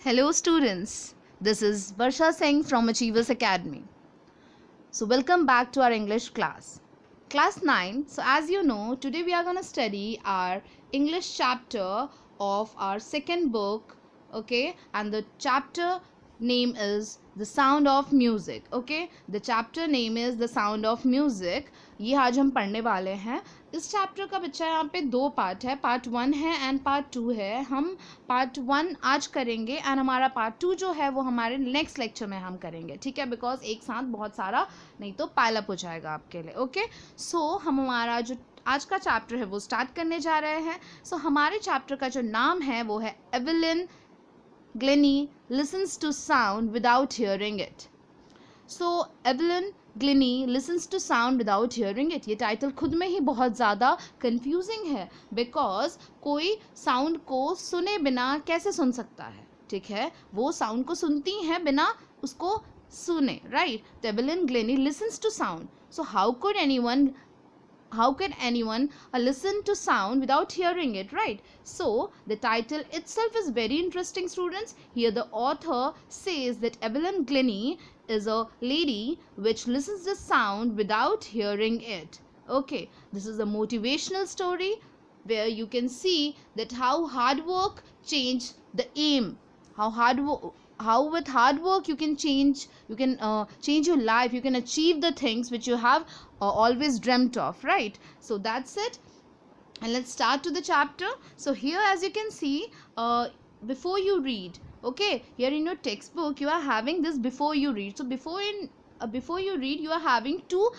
Hello students, this is Varsha Singh from Achievers Academy. So welcome back to our English class. Class 9, so as you know, today we are going to study our English chapter of our second book, okay, and the chapter name is The Sound of Music, okay. The chapter name is The Sound of Music. ये आज हम पढ़ने वाले हैं. इस chapter का बच्चा यहाँ पे दो पार्ट है, पार्ट 1 है एंड पार्ट 2 है. हम पार्ट 1 आज करेंगे एंड हमारा पार्ट 2 जो है वो हमारे नेक्स्ट लेक्चर में हम करेंगे, ठीक है, बिकॉज एक साथ बहुत सारा नहीं तो पाइलअप हो जाएगा आपके लिए, ओके. सो हम हमारा जो आज का चैप्टर है वो स्टार्ट करने जा रहे हैं. सो हमारे चैप्टर का जो नाम है वो है Evelyn Glenny listens to sound without hearing it. So Evelyn Glennie listens to sound without hearing it. ये टाइटल खुद में ही बहुत ज़्यादा कंफ्यूजिंग है बिकॉज कोई साउंड को सुने बिना कैसे सुन सकता है, ठीक है. वो साउंड को सुनती हैं बिना उसको सुने, राइट. तो Evelyn Glenny listens to sound. So how can anyone listen to sound without hearing it, right? So the title itself is very interesting, students. Here the author says that Evelyn Glennie is a lady which listens to sound without hearing it, okay. This is a motivational story where you can see that how hard work changed the aim, how with hard work you can change your life, you can achieve the things which you have always dreamt of, right? So that's it, and let's start to the chapter. So here as you can see, before you read, okay, here in your textbook you are having this before you read. So before you read you are having two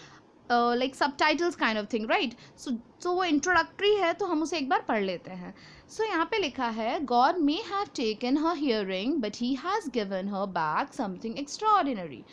like subtitles kind of thing, right? So वो introductory है तो हम उसे एक बार पढ़ लेते हैं. So यहाँ पे लिखा है, God may have taken her hearing but he has given her back something extraordinary.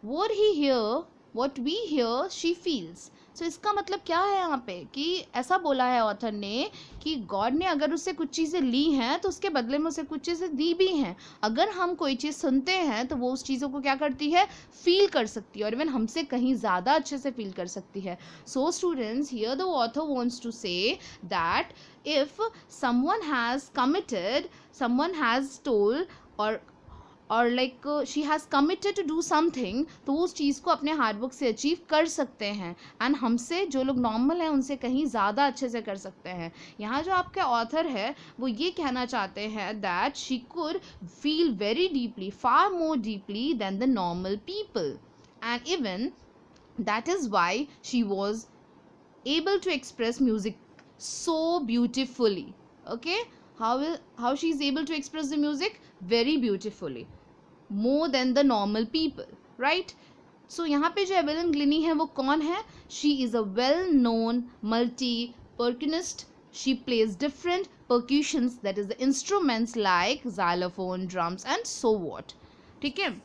What we hear she feels. So इसका मतलब क्या है यहाँ पे कि ऐसा बोला है ऑथर ने कि गॉड ने अगर उससे कुछ चीज़ें ली हैं तो उसके बदले में उसे कुछ चीज़ें दी भी हैं. अगर हम कोई चीज़ सुनते हैं तो वो उस चीज़ों को क्या करती है, फील कर सकती है, और इवन हमसे कहीं ज़्यादा अच्छे से फील कर सकती है. So students, here the author wants to say that if someone has told or like she has committed to do something, तो उस चीज़ को अपने हार्ड वर्क से अचीव कर सकते हैं एंड हमसे जो लोग नॉर्मल हैं उनसे कहीं ज़्यादा अच्छे से कर सकते हैं. यहाँ जो आपके ऑथर है वो ये कहना चाहते हैं that she could feel very deeply, far more deeply than the normal people, and even that is why she was able to express music so beautifully, okay. How she is able to express the music very beautifully, more than the normal people, right? So यहाँ पे जो Evelyn Glenny है वो कौन है? She is a well known multi percussionist. She plays different percussions, that is the instruments like xylophone, drums and so what, ठीक है.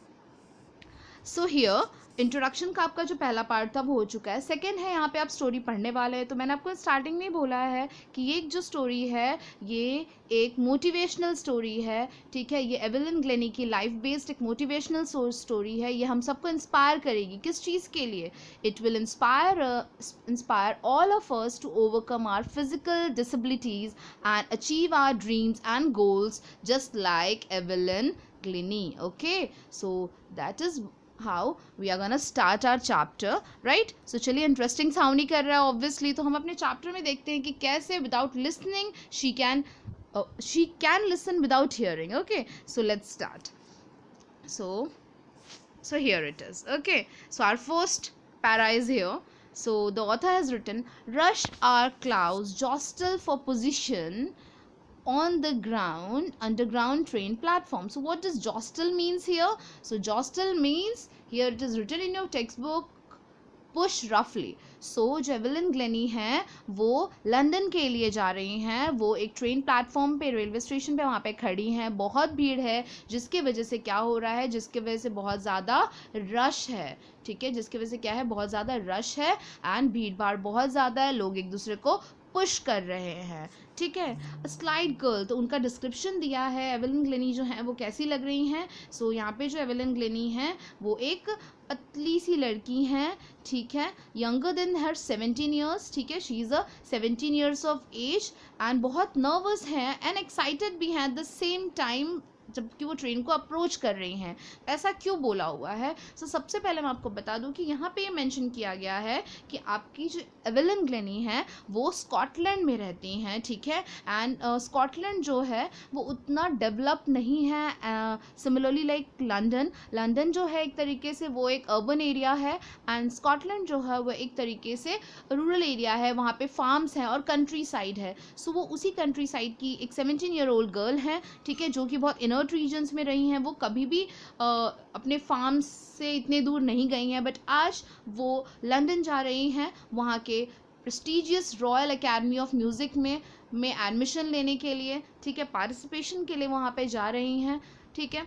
So here introduction का आपका जो पहला पार्ट था वो हो चुका है. सेकेंड है यहाँ पे आप स्टोरी पढ़ने वाले हैं. तो मैंने आपको स्टार्टिंग में ही बोला है कि ये जो स्टोरी है ये एक मोटिवेशनल स्टोरी है, ठीक है. ये एवेलिन ग्लेनी की लाइफ बेस्ड एक मोटिवेशनल स्टोरी है. ये हम सबको इंस्पायर करेगी. किस चीज़ के लिए? It will inspire all of us to overcome our physical disabilities and achieve our dreams and goals just like Evelyn Glennie, okay. So that is how we are gonna start our chapter, right? So चलिए interesting sound ही कर रहा है obviously. तो हम अपने chapter में देखते हैं कि कैसे without listening she can listen without hearing, okay. So let's start. So here it is, okay. So our first para is here. So the author has written, rush our clouds jostle for position on the underground train platform. So what does jostle means here? So jostle means, here it is written in your textbook, push roughly. So जो Evelyn Glenny हैं वो London के लिए जा रही हैं. वो एक ट्रेन प्लेटफॉर्म पे, रेलवे स्टेशन पे वहाँ पे खड़ी हैं. बहुत भीड़ है जिसके वजह से क्या हो रहा है, जिसके वजह से बहुत ज़्यादा रश है, ठीक है. जिसकी वजह से क्या है, बहुत ज़्यादा रश है एंड भीड़ भाड़ बहुत ज़्यादा है. लोग एक दूसरे को पुश कर रहे हैं, ठीक है. स्लाइड गर्ल, तो उनका डिस्क्रिप्शन दिया है एवेलिन ग्लेनी जो है वो कैसी लग रही हैं. सो यहाँ पे जो एवेलिन ग्लेनी हैं वो एक पतली सी लड़की हैं, ठीक है. यंगर देन हर 17 ईयर्स, ठीक है. She is a 17 years of age and बहुत नर्वस हैं एंड एक्साइटेड भी हैं एट द सेम टाइम जबकि वो ट्रेन को अप्रोच कर रही हैं। ऐसा क्यों बोला हुआ है? सबसे पहले मैं आपको बता दूं कि यहाँ पे ये मेंशन किया गया है कि आपकी जो एवेलिन ग्लेनी है वो स्कॉटलैंड में रहती हैं, ठीक है। एंड स्कॉटलैंड जो है वो उतना डेवलप नहीं है, सिमिलरली लाइक लंदन। लंदन जो है एक तरीके से वो एक अर्बन एरिया है, एंड स्कॉटलैंड जो है वो एक तरीके से रूरल एरिया है, वहाँ पे फार्म्स हैं और कंट्री साइड है। सो वो उसी कंट्री साइड की एक 17 ईयर ओल्ड गर्ल है, ठीक है, जो कि बहुत इनर्ट रीजन्स में रही हैं। वो कभी भी अपने फार्म्स से इतने दूर नहीं गई हैं, बट आज वो लंदन जा रही हैं वहाँ के prestigious royal academy of music में एडमिशन लेने के लिए, ठीक है, पार्टिसिपेशन के लिए वहाँ पे जा रही हैं, ठीक है।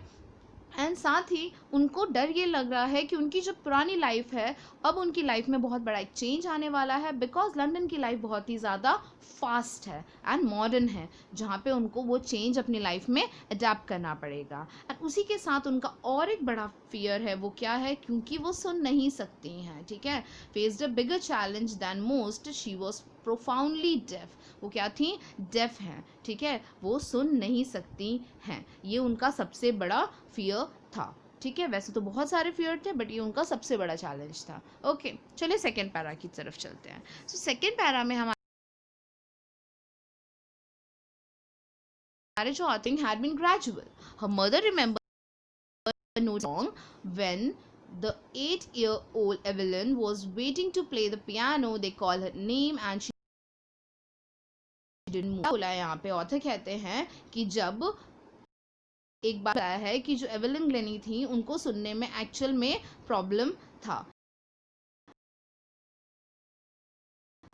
एंड साथ ही उनको डर ये लग रहा है कि उनकी जो पुरानी लाइफ है अब उनकी लाइफ में बहुत बड़ा एक चेंज आने वाला है, बिकॉज लंदन की लाइफ बहुत ही ज़्यादा फास्ट है एंड मॉडर्न है, जहाँ पे उनको वो चेंज अपनी लाइफ में अडेप्ट करना पड़ेगा। एंड उसी के साथ उनका और एक बड़ा फियर है, वो क्या है, क्योंकि वो सुन नहीं सकती हैं, ठीक है। Faced a bigger challenge than most, she was profoundly deaf. वो क्या थी? डेफ हैं, ठीक है, वो सुन नहीं सकती हैं। ये उनका सबसे बड़ा फियर था, ठीक है। वैसे तो बहुत सारे फियर थे, बट ये उनका सबसे बड़ा चैलेंज था। ओके, चलिए सेकेंड पैरा की तरफ चलते हैं। सेकेंड पैरा में हमारे जो ऑथिंग had been gradual. Her mother remember no song when the 8-year-old Evelyn was waiting to play the piano. They call her name and she didn't move. बोला यहाँ पे ऑथर कहते हैं कि जब एक बार आया है कि जो एवेलिन ग्लेनी थी उनको सुनने में एक्चुअल में प्रॉब्लम था,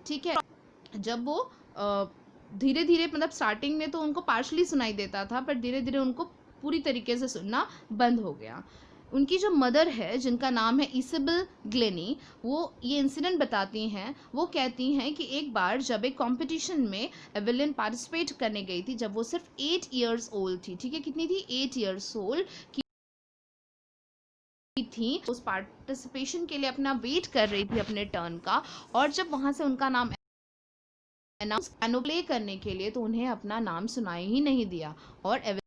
ठीक है। जब वो धीरे धीरे, मतलब स्टार्टिंग में तो उनको पार्शली सुनाई देता था, पर धीरे धीरे उनको पूरी तरीके से सुनना बंद हो गया। उनकी जो मदर है जिनका नाम है इसाबेल ग्लेनी, वो ये इंसिडेंट बताती हैं। वो कहती हैं कि एक बार जब एक कंपटीशन में एवेलिन पार्टिसिपेट करने गई थी, जब वो सिर्फ 8 इयर्स ओल्ड थी, ठीक है, कितनी थी? 8 इयर्स ओल्ड थी। उस पार्टिसिपेशन के लिए अपना वेट कर रही थी अपने टर्न का, और जब वहाँ से उनका नाम पियानो प्ले करने के लिए, तो उन्हें अपना नाम सुनाई ही नहीं दिया और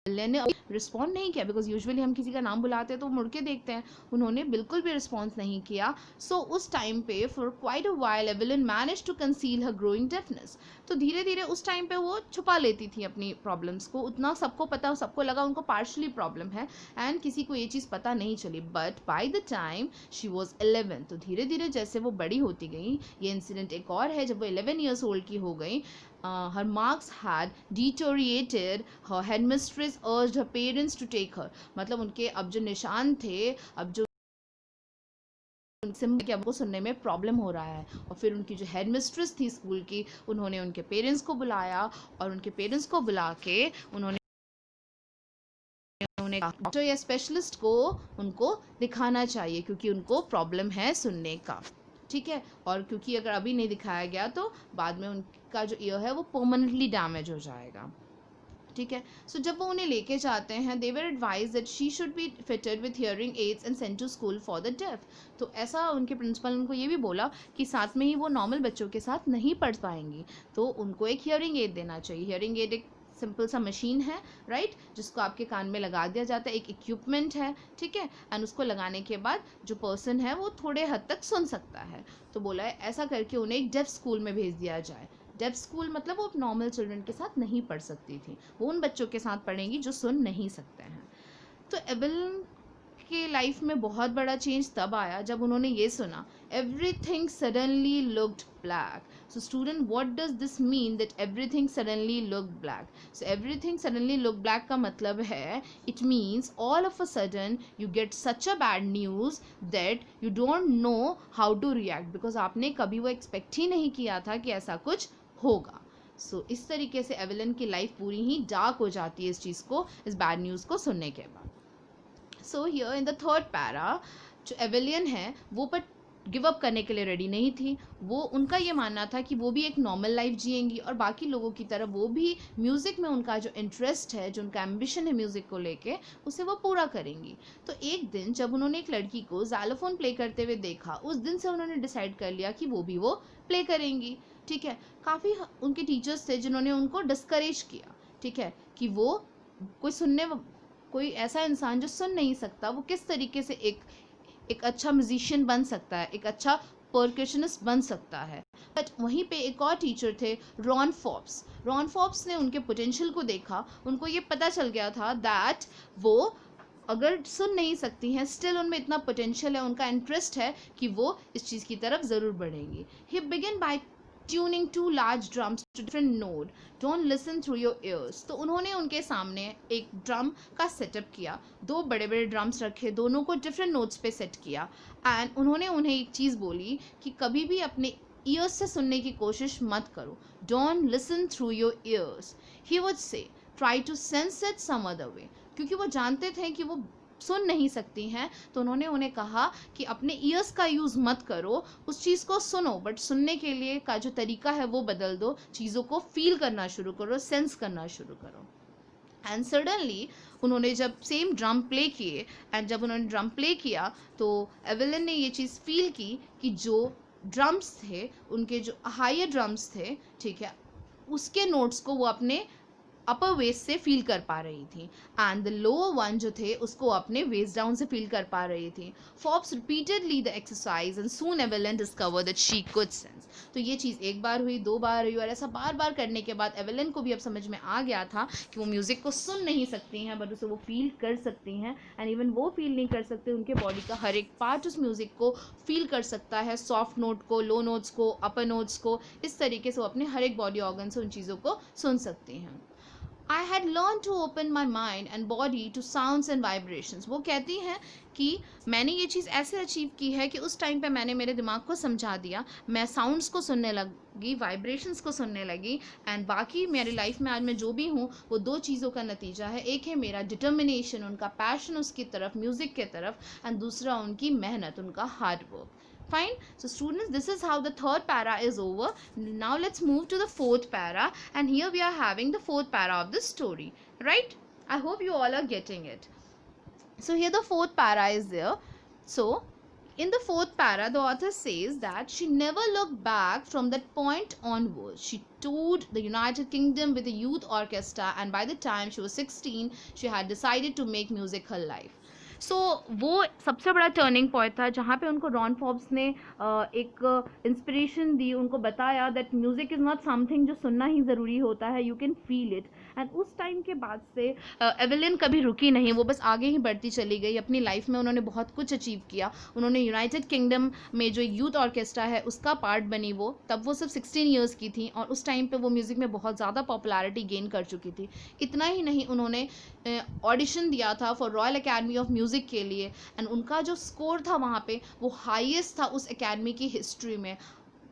ने रिस्पॉन्ड नहीं किया, बिकॉज यूजुअली हम किसी का नाम बुलाते हैं तो मुड़ के देखते हैं, उन्होंने बिल्कुल भी रिस्पॉन्स नहीं किया। सो उस टाइम पे for quite a while Evelyn manage to conceal her growing deafness. तो धीरे धीरे उस टाइम पे वो छुपा लेती थी अपनी प्रॉब्लम्स को, उतना सबको पता, सबको लगा उनको पार्शली प्रॉब्लम है एंड किसी को ये चीज़ पता नहीं चली। But by the time she was 11, तो धीरे धीरे जैसे वो बड़ी होती गई, ये इंसिडेंट एक और है, जब वो 11 ईयर्स ओल्ड की हो गई, her marks had deteriorated. Her headmistress urged her parents to take her. मतलब उनके अब जो निशान थे, अब जो कि हमको सुनने में प्रॉब्लम हो रहा है, और फिर उनकी जो हेड मिस्ट्रेस थी स्कूल की, उन्होंने उनके पेरेंट्स को बुलाया, और उनके पेरेंट्स को बुला के उन्होंने डॉक्टर या स्पेशलिस्ट को उनको दिखाना चाहिए, क्योंकि उनको प्रॉब्लम है सुनने का, ठीक है। और क्योंकि अगर अभी नहीं दिखाया गया तो बाद में उनका जो ईयर है वो परमानेंटली डैमेज हो जाएगा, ठीक है। सो जब वो उन्हें लेके जाते हैं, they were advise that she should be fitted with hearing aids and sent to school for the deaf. तो ऐसा उनके प्रिंसिपल ने उनको ये भी बोला कि साथ में ही वो नॉर्मल बच्चों के साथ नहीं पढ़ पाएंगी, तो उनको एक हियरिंग एड देना चाहिए। हियरिंग एड एक सिंपल सा मशीन है, राइट, जिसको आपके कान में लगा दिया जाता है, एक इक्विपमेंट है, ठीक है। एंड उसको लगाने के बाद जो पर्सन है वो थोड़े हद तक सुन सकता है। तो बोला है ऐसा करके उन्हें एक डेफ स्कूल में भेज दिया जाए। डेफ स्कूल मतलब वो नॉर्मल चिल्ड्रन के साथ नहीं पढ़ सकती थी, वो उन बच्चों के साथ पढ़ेंगी जो सुन नहीं सकते हैं। तो एवेलिन के लाइफ में बहुत बड़ा चेंज तब आया जब उन्होंने ये सुना, everything suddenly looked black. So student, what does this mean that everything suddenly look black? So everything suddenly look black का मतलब है, it means all of a sudden you get such a bad news that you don't know how to react, because आपने कभी वो expect ही नहीं किया था कि ऐसा कुछ होगा। सो इस तरीके से एवेलिन की लाइफ पूरी ही डार्क हो जाती है इस चीज़ को, इस बैड न्यूज़ को सुनने के बाद। So here in the third para, जो एवेलियन है वो पर गिव अप करने के लिए रेडी नहीं थी। वो, उनका ये मानना था कि वो भी एक नॉर्मल लाइफ जिएंगी और बाकी लोगों की तरह वो भी म्यूज़िक में उनका जो इंटरेस्ट है, जो उनका एम्बिशन है म्यूज़िक को लेके, उसे वो पूरा करेंगी। तो एक दिन जब उन्होंने एक लड़की को ज़ाइलोफोन प्ले करते हुए देखा, उस दिन से उन्होंने डिसाइड कर लिया कि वो भी वो प्ले करेंगी, ठीक है। काफ़ी उनके टीचर्स थे जिन्होंने उनको डिस्करेज किया, ठीक है, कि वो कोई ऐसा इंसान जो सुन नहीं सकता वो किस तरीके से एक अच्छा म्यूजिशियन बन सकता है, एक अच्छा परकशनिस्ट बन सकता है। बट वहीं पे एक और टीचर थे, रॉन फॉप्स ने उनके पोटेंशियल को देखा। उनको ये पता चल गया था दैट वो अगर सुन नहीं सकती हैं, स्टिल उनमें इतना पोटेंशियल है, उनका इंटरेस्ट है कि वो इस चीज़ की तरफ ज़रूर बढ़ेंगी। He begin by tuning to large drums to different note, don't listen through your ears. तो उन्होंने उनके सामने एक ड्रम का सेटअप किया, दो बड़े बड़े ड्रम्स रखे, दोनों को डिफरेंट नोट्स पे सेट किया, एंड उन्होंने उन्हें एक चीज़ बोली कि कभी भी अपने ईयर्स से सुनने की कोशिश मत करो, don't listen through your ears. He would say try to sense it some other way, क्योंकि वो जानते थे कि वो सुन नहीं सकती हैं। तो उन्होंने उन्हें कहा कि अपने ईयर्स का यूज़ मत करो, उस चीज़ को सुनो, बट सुनने के लिए का जो तरीका है वो बदल दो, चीज़ों को फील करना शुरू करो, सेंस करना शुरू करो। एंड सडनली उन्होंने जब सेम ड्रम प्ले किए, एंड जब उन्होंने ड्रम प्ले किया तो एवेलिन ने ये चीज़ फील की कि जो ड्रम्स थे, उनके जो हायर ड्रम्स थे, ठीक है, उसके नोट्स को वो अपने अपर वेस्ट से फील कर पा रही थी, एंड द लोअर वन जो थे उसको अपने वेस्ट डाउन से फील कर पा रही थी। फॉप्स repeatedly the exercise and soon Evelyn discover that she could sense. तो ये चीज़ एक बार हुई, दो बार हुई, और ऐसा बार बार करने के बाद एवेलिन को भी अब समझ में आ गया था कि वो म्यूज़िक को सुन नहीं सकती हैं, बट उसे वो फील कर सकती हैं। एंड इवन वो फील नहीं कर सकते, उनके बॉडी का हर एक पार्ट उस म्यूज़िक को फील कर सकता है, सॉफ्ट नोट को, लो नोट्स को, अपर नोट्स को, इस तरीके से वो अपने हर एक बॉडी ऑर्गन से उन चीज़ों को सुन सकती हैं। I had learned to open my mind and body to sounds and vibrations. वो कहती हैं कि मैंने ये चीज़ ऐसे अचीव की है कि उस टाइम पे मैंने मेरे दिमाग को समझा दिया, मैं साउंड्स को सुनने लगी, वाइब्रेशंस को सुनने लगी, एंड बाकी मेरी लाइफ में आज मैं जो भी हूँ वो दो चीज़ों का नतीजा है। एक है मेरा डिटर्मिनेशन, उनका पैशन उसकी तरफ, म्यूज़िक के तरफ, एंड दूसरा उनकी मेहनत, उनका hard work. Fine. So students, this is how the third para is over. Now let's move to the fourth para, and here we are having the fourth para of the story, right? I hope you all are getting it. So here the fourth para is there. So in the fourth para, the author says that she never looked back from that point onwards. She toured the United Kingdom with a youth orchestra, and by the time she was 16, she had decided to make music her life. वो सबसे बड़ा turning point था जहाँ पे उनको Ron Forbes ने एक inspiration दी, उनको बताया that music is not something जो सुनना ही ज़रूरी होता है, you can feel it. And उस टाइम के बाद से एवेलिन कभी रुकी नहीं, वो बस आगे ही बढ़ती चली गई अपनी लाइफ में। उन्होंने बहुत कुछ अचीव किया। उन्होंने यूनाइटेड किंगडम में जो यूथ ऑर्केस्ट्रा है उसका पार्ट बनी वो, तब वो सिर्फ 16 ईयर्स की थी, और उस टाइम पे वो म्यूज़िक में बहुत ज़्यादा पॉपुलैरिटी गेन कर चुकी थी। इतना ही नहीं, उन्होंने ऑडिशन दिया था for royal academy of music के लिए, एंड उनका जो स्कोर था वहाँ पे वो हाईएस्ट था उस एकेडमी की हिस्ट्री में।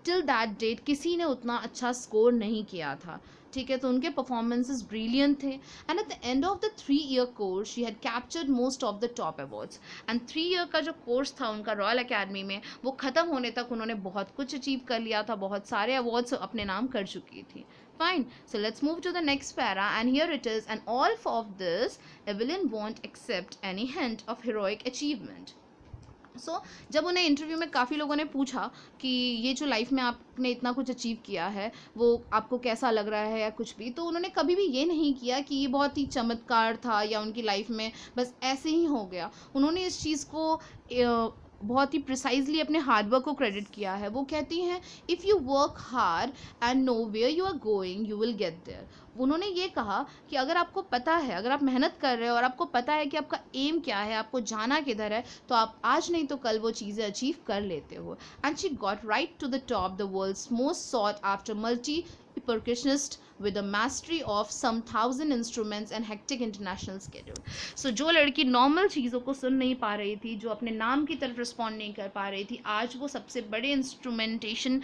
टिल दैट डेट किसी ने उतना अच्छा स्कोर नहीं किया था, ठीक है। तो उनके परफॉर्मेंसेस ब्रिलियंट थे, and at the end of the 3-year course she had captured most of the top awards. And 3 year का जो कोर्स था उनका रॉयल अकेडमी में, वो ख़त्म होने तक उन्होंने बहुत कुछ अचीव कर लिया था, बहुत सारे अवार्ड्स अपने नाम कर चुकी थी। Fine. So let's move to the next para, and here it is. And all of this, Evelyn won't accept any hint of heroic achievement. जब उन्हें इंटरव्यू में काफ़ी लोगों ने पूछा कि ये जो लाइफ में आपने इतना कुछ अचीव किया है वो आपको कैसा लग रहा है या कुछ भी, तो उन्होंने कभी भी ये नहीं किया कि ये बहुत ही चमत्कार था या उनकी लाइफ में बस ऐसे ही हो गया। उन्होंने इस चीज़ को बहुत ही प्रिसाइजली अपने हार्डवर्क को क्रेडिट किया है। वो कहती हैं, if you work hard and know where you are going you will get there. उन्होंने ये कहा कि अगर आपको पता है, अगर आप मेहनत कर रहे हो और आपको पता है कि आपका एम क्या है, आपको जाना किधर है, तो आप आज नहीं तो कल वो चीज़ें अचीव कर लेते हो। And she got right to the top, the world's most sought after multi percussionist with a mastery of some 1000 instruments and hectic international schedule. So जो लड़की नॉर्मल चीज़ों को सुन नहीं पा रही थी, जो अपने नाम की तरफ रिस्पॉन्ड नहीं कर पा रही थी, आज वो सबसे बड़े इंस्ट्रूमेंटेशन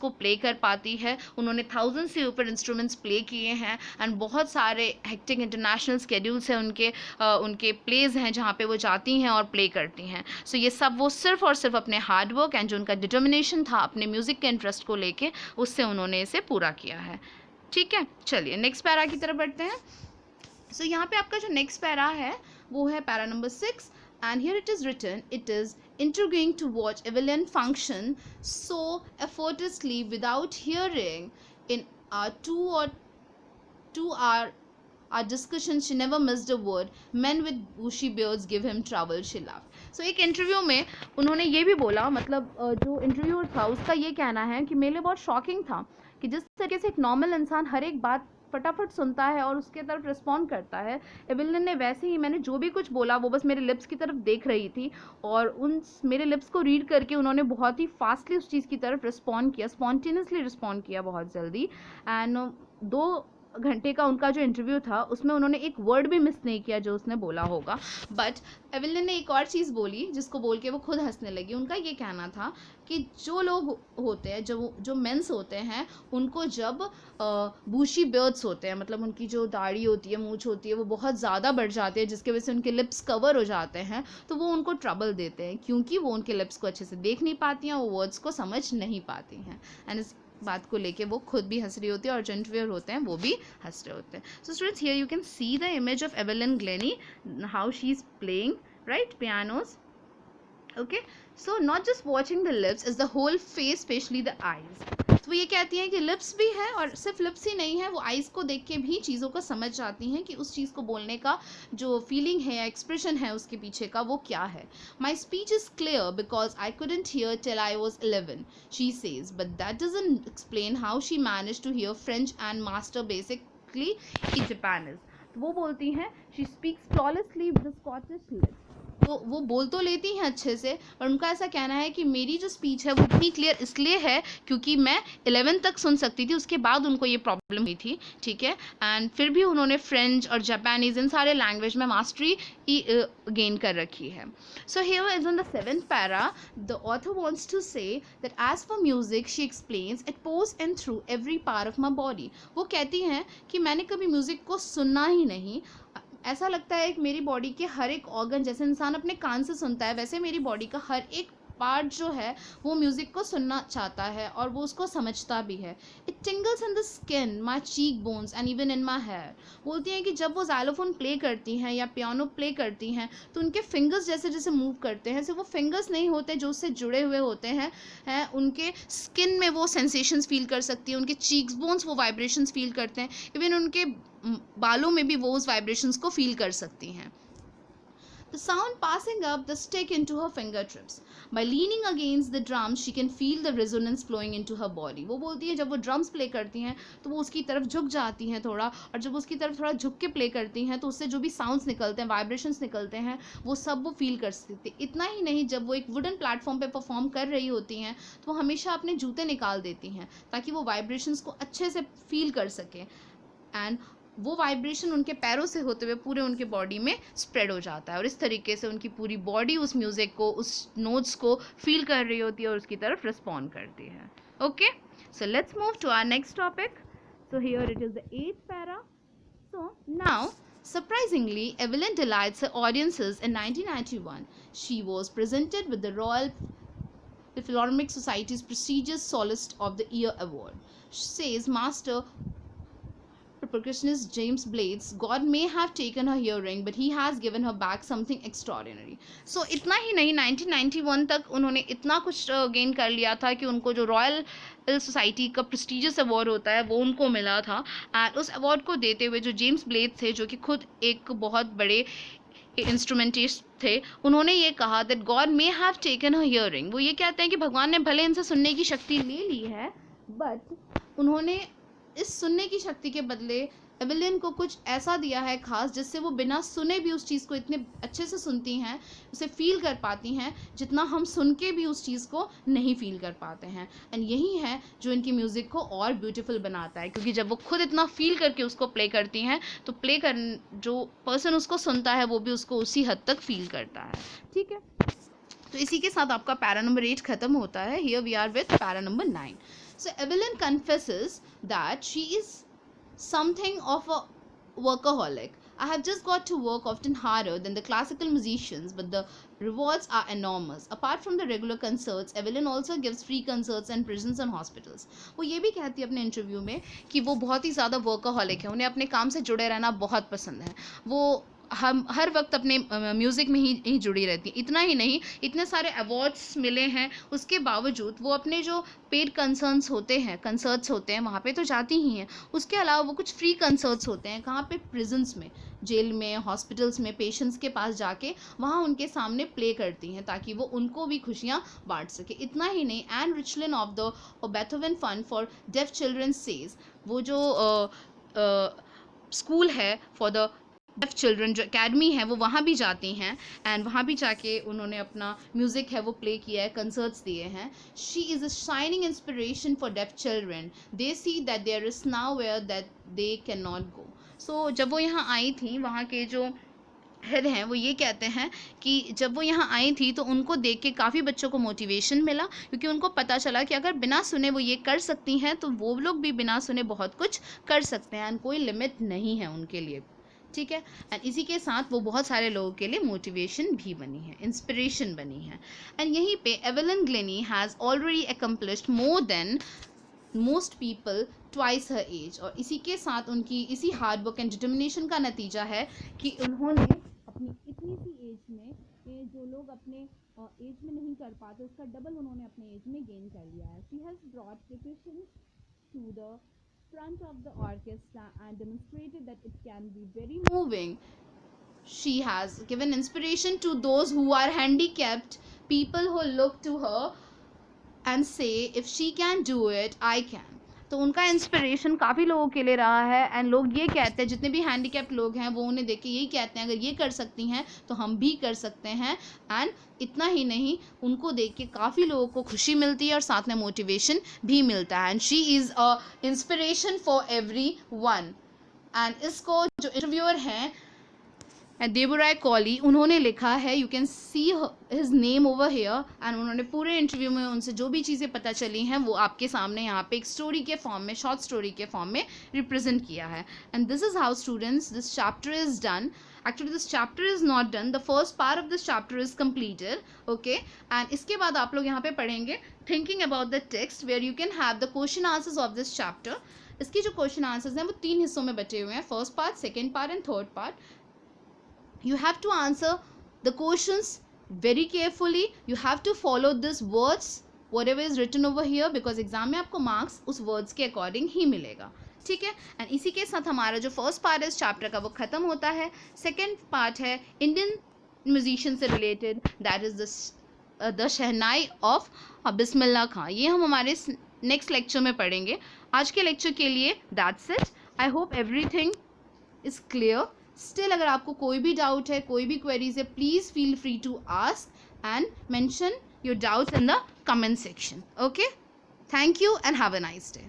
को प्ले कर पाती है। उन्होंने 1000 से ऊपर इंस्ट्रूमेंट्स प्ले किए हैं, एंड बहुत सारे हेक्टिक इंटरनेशनल स्केड्यूल्स हैं उनके प्लेज हैं जहाँ पे वो जाती हैं और प्ले करती हैं। सो ये सब वो सिर्फ और सिर्फ अपने हार्डवर्क एंड जो उनका डिटर्मिनेशन था अपने म्यूज़िक के इंटरेस्ट को लेके, उससे उन्होंने इसे पूरा किया है। ठीक है, चलिए नेक्स्ट पैरा की तरफ बढ़ते हैं। सो यहाँ पे आपका जो नेक्स्ट पैरा है वो है para number 6, and here it is written, it is intriguing to watch Evelyn function so effortlessly without hearing in our 2 hour our discussion, she never missed a word. Men with bushy beards give him trouble, she laughed. So एक interview में उन्होंने ये भी बोला, मतलब जो interviewer था उसका ये कहना है कि मेरे लिए बहुत शॉकिंग था कि जिस तरीके से एक नॉर्मल इंसान हर एक बात फटाफट सुनता है और उसके तरफ रिस्पॉन्ड करता है, एविलिन ने वैसे ही, मैंने जो भी कुछ बोला वो बस मेरे लिप्स की तरफ देख रही थी और उन मेरे लिप्स को रीड करके उन्होंने बहुत ही फास्टली उस चीज़ की तरफ रिस्पॉन्ड किया, स्पॉन्टेनियसली रिस्पॉन्ड किया बहुत जल्दी। एंड 2 घंटे का उनका जो इंटरव्यू था उसमें उन्होंने एक वर्ड भी मिस नहीं किया जो उसने बोला होगा। बट एविलिन ने एक और चीज़ बोली जिसको बोल के वो खुद हंसने लगी। उनका ये कहना था कि जो लोग होते हैं, जो मेंस होते हैं, उनको जब बूशी बियर्ड्स होते हैं, मतलब उनकी जो दाढ़ी होती है, मूंछ होती है, वो बहुत ज़्यादा बढ़ जाती है जिसकी वजह से उनके लिप्स कवर हो जाते हैं, तो वो उनको ट्रबल देते हैं क्योंकि वो उनके लिप्स को अच्छे से देख नहीं पाती हैं, वो वर्ड्स को समझ नहीं पाती हैं। एंड इस बात को लेके वो खुद भी हंस रही होती है और जो इंटरव्यूअर होते हैं वो भी हंस रहे होते हैं। सो students, here you can see the image of Evelyn Glenny, how she is playing right pianos. Okay, so not just watching the lips, is the whole face, especially the eyes. तो ये कहती हैं कि लिप्स भी है और सिर्फ lips ही नहीं है, वो आइज़ को देख के भी चीज़ों को समझ जाती हैं कि उस चीज़ को बोलने का जो फीलिंग है या एक्सप्रेशन है उसके पीछे का वो क्या है। My speech is clear because I couldn't hear till I was 11, she says, but that doesn't explain how she managed to hear French and master basically Japanese. तो वो बोलती हैं she speaks flawlessly with the Scottish lips. तो वो बोल तो लेती हैं अच्छे से, पर उनका ऐसा कहना है कि मेरी जो स्पीच है वो इतनी क्लियर इसलिए है क्योंकि मैं 11 तक सुन सकती थी, उसके बाद उनको ये प्रॉब्लम हुई थी, ठीक है। एंड फिर भी उन्होंने फ्रेंच और जापानीज़ इन सारे लैंग्वेज में मास्टरी गेन कर रखी है। So here is in the 7th para, the author wants to say that as for music she explains it pours in through every part of my body. वो कहती हैं कि मैंने कभी म्यूज़िक को सुनना ही नहीं, ऐसा लगता है कि मेरी बॉडी के हर एक ऑर्गन, जैसे इंसान अपने कान से सुनता है वैसे मेरी बॉडी का हर एक पार्ट जो है वो म्यूज़िक को सुनना चाहता है और वो उसको समझता भी है। It tingles in the skin, my cheek bones and even in my hair. बोलती हैं कि जब वो xylophone प्ले करती हैं या पियानो प्ले करती हैं तो उनके फिंगर्स जैसे जैसे मूव करते हैं, सिर्फ वो फिंगर्स नहीं होते जो उससे जुड़े हुए होते हैं उनके स्किन में वो सेंसेशंस फील कर सकती हैं, उनके चीक्स बोन्स वो वाइब्रेशंस फील करते हैं, इवन उनके बालों में भी वो उस वाइब्रेशंस को फील कर सकती हैं। The sound passing up the stick into her fingertips. By leaning against the drums, she can feel the resonance flowing into her body. वो बोलती है जब वो ड्रम्स प्ले करती हैं तो वो उसकी तरफ झुक जाती हैं थोड़ा, और जब उसकी तरफ थोड़ा झुक के प्ले करती हैं तो उससे जो भी साउंड्स निकलते हैं, वाइब्रेशंस निकलते हैं, वो सब वो फील कर सकती है। इतना ही नहीं, जब वो एक वुडन प्लेटफॉर्म पे परफॉर्म कर रही होती हैं तो वो हमेशा अपने जूते निकाल देती हैं ताकि वो वाइब्रेशंस को अच्छे से फील कर सकें, एंड वो वाइब्रेशन उनके पैरों से होते हुए पूरे उनके बॉडी में स्प्रेड हो जाता है और इस तरीके से उनकी पूरी बॉडी उस म्यूज़िक को, उस नोट्स को फील कर रही होती है और उसकी तरफ रिस्पॉन्ड करती है। Okay, so let's move to our next topic. So here it is the 8th para. So now surprisingly, Evelyn delights her audiences. In 1991, she was presented with the Royal Philharmonic Society's prestigious Soloist of the Year award. She says Master percussionist James Blades, God may have taken her hearing, but he has given her back something extraordinary. So इतना ही नहीं, 1991 तक उन्होंने इतना कुछ gain कर लिया था कि उनको जो रॉयल सोसाइटी का प्रेस्टिजियस अवार्ड होता है वो उनको मिला था। एंड उस अवार्ड को देते हुए जो जेम्स ब्लेड थे, जो कि खुद एक बहुत बड़े इंस्ट्रूमेंटिस्ट थे, उन्होंने ये कहा that God may have taken her hearing. वो ये कहते हैं कि भगवान ने भले इनसे सुनने की शक्ति ले ली है, बट उन्होंने इस सुनने की शक्ति के बदले एवेलिन को कुछ ऐसा दिया है खास, जिससे वो बिना सुने भी उस चीज़ को इतने अच्छे से सुनती हैं, उसे फील कर पाती हैं जितना हम सुन के भी उस चीज़ को नहीं फील कर पाते हैं। एंड यही है जो इनकी म्यूज़िक को और ब्यूटीफुल बनाता है, क्योंकि जब वो खुद इतना फील करके उसको प्ले करती हैं तो प्ले कर जो पर्सन उसको सुनता है वो भी उसको उसी हद तक फील करता है। ठीक है, तो इसी के साथ आपका पैरा नंबर 8 खत्म होता है। Here we are with para number 9. So Evelyn confesses that she is something of a workaholic. I have just got to work often harder than the classical musicians, but the rewards are enormous. Apart from the regular concerts, Evelyn also gives free concerts in prisons and hospitals. वो ये भी कहती है अपने interview में कि वो बहुत ही ज़्यादा वर्कaholic है, उन्हें अपने काम से जुड़े रहना बहुत पसंद है। वो हम हर वक्त अपने म्यूज़िक में ही जुड़ी रहती है। इतना ही नहीं, इतने सारे अवार्ड्स मिले हैं, उसके बावजूद वो अपने जो पेड कंसर्ट्स होते हैं वहाँ पे तो जाती ही हैं। उसके अलावा वो कुछ फ्री कंसर्ट्स होते हैं, कहाँ पे, प्रिजन्स में, जेल में, हॉस्पिटल्स में पेशेंट्स के पास जाके वहाँ उनके सामने प्ले करती हैं ताकि वो उनको भी खुशियाँ बांट सके। इतना ही नहीं, Ann Richlin of the Beethoven Fund for def Children says, वो जो स्कूल है फॉर द डेफ चिल्ड्रन, जो एकेडमी है, वो वहाँ भी जाती हैं एंड वहाँ भी जाके उन्होंने अपना म्यूज़िक है वो प्ले किया है, कंसर्ट्स दिए हैं। She is a shining inspiration for def children, they see that there is nowhere that they can not go. So जब वो यहाँ आई थी, वहाँ के जो हेड हैं वो ये कहते हैं कि जब वो यहाँ आई थी तो उनको देख के काफ़ी बच्चों को मोटिवेशन मिला, क्योंकि उनको पता चला कि अगर बिना सुने वो ये कर सकती हैं तो वो लोग भी बिना सुने बहुत कुछ कर सकते हैं एंड कोई लिमिट नहीं है उनके लिए। ठीक है, एंड इसी के साथ वो बहुत सारे लोगों के लिए मोटिवेशन भी बनी है, इंस्पिरेशन बनी है। एंड यहीं पे Evelyn Glennie has already accomplished more than most people twice her age. और इसी के साथ उनकी इसी हार्ड वर्क एंड डिटर्मिनेशन का नतीजा है कि उन्होंने अपनी इतनी सी एज में, जो लोग अपने एज में नहीं कर पाते उसका डबल उन्होंने अपने एज में गेन कर लिया है। She has brought preparation to the front of the orchestra and demonstrated that it can be very moving. She has given inspiration to those who are handicapped, people who look to her and say if she can do it, I can. तो उनका inspiration काफ़ी लोगों के लिए रहा है and लोग ये कहते हैं, जितने भी हैंडीकैप्ड लोग हैं वो उन्हें देख के यही कहते हैं अगर ये कर सकती हैं तो हम भी कर सकते हैं। एंड इतना ही नहीं, उनको देख के काफ़ी लोगों को खुशी मिलती है और साथ में मोटिवेशन भी मिलता है। And she is a inspiration for every one. And इसको जो इंटरव्यूअर हैं देबुराय कॉली, उन्होंने लिखा है, you can see his name over here, and उन्होंने पूरे इंटरव्यू में उनसे जो भी चीज़ें पता चली हैं वो आपके सामने यहाँ पे एक स्टोरी के फॉर्म में, शॉर्ट स्टोरी के फॉर्म में रिप्रेजेंट किया है। And this is how students this chapter is done. Actually this chapter is not done, the first part of this chapter is completed, okay? And इसके बाद आप लोग यहाँ पे पढ़ेंगे thinking about the text where you can have the question answers of this chapter. इसकी जो question answers हैं वो 3 हिस्सों में बचे हुए हैं, first part, second part and third part. You have to answer the questions very carefully. You have to follow this words whatever is written over here because exam में आपको मार्क्स उस वर्ड्स के अकॉर्डिंग ही मिलेगा। ठीक है, and इसी के साथ हमारा जो फर्स्ट पार्ट है इस चैप्टर का वो ख़त्म होता है। सेकेंड पार्ट है इंडियन म्यूजिशियन से related, that is the shehnai of Bismillah Khan. ये हम हमारे नेक्स्ट लेक्चर में पढ़ेंगे। आज के लेक्चर के लिए that's it. I hope everything is clear. Still अगर आपको कोई भी डाउट है, कोई भी क्वेरीज है, please feel free to ask and mention your doubts in the comment section. Okay, thank you and have a nice day.